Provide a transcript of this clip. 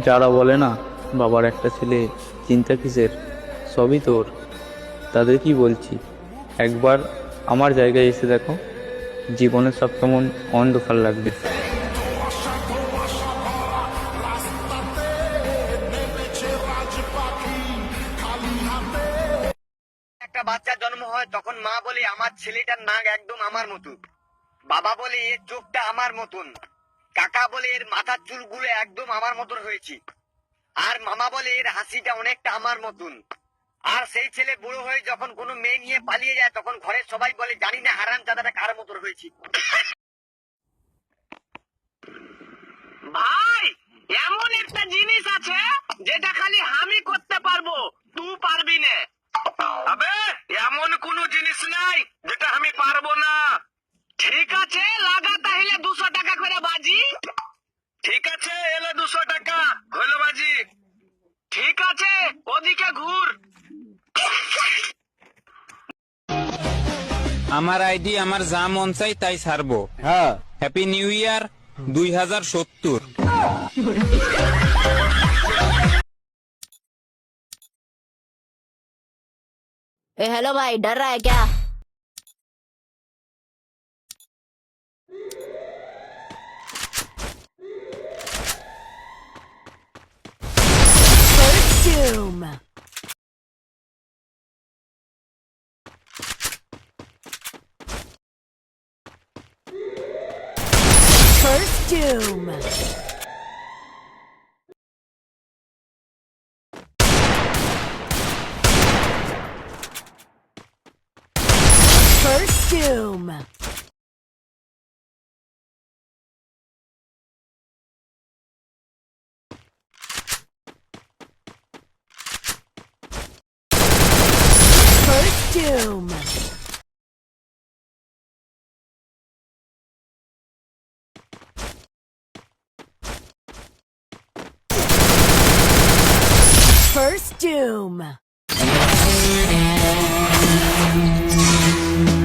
যারা বলে না বাবার একটা ছেলে, চিন্তা কিসের, সবই তোর, তাদের কি বলছি, একবার আমার জায়গায় এসে দেখো, জীবনের সব কেমন অন্ধকার লাগবে। একটা বাচ্চার জন্ম হয় তখন মা বলে আমার ছেলেটার নাক একদম আমার মতো, বাবা বলে এর চোখটা আমার মতন, কাকা বলে এর মাথার চুলগুলো একদম আমার মতন হয়েছে, আর মামা বলে এর হাসিটা অনেকটা আমার মতন। আর সেই ছেলে বুড়ো হয়ে যখন কোনো মেয়ে নিয়ে পালিয়ে যায় তখন ঘরের সবাই বলে জানি না হারামজাদাটা কার মতন হয়েছে। ভাই, এমন একটা জিনিস আছে যেটা খালি আমি করতে পারবো, তুই পারবি না। আবে, এমন কোন জিনিস নাই যেটা আমি পারবো না। ঠিক আছে, লাগা তাহলে 200 টাকা করে বাজি। ঠিক আছে, এলে 200 টাকা হলো বাজি। ঠিক আছে, ওদিকে ঘুর। আমার আইডি আমার যা মন চাই তাই ছাড়বো। হ্যাঁ, হ্যাপি নিউ ইয়ার 2070। हेलो भाई, डर रहा है क्या? First Doom. First Doom. First Doom. First Doom. First Doom.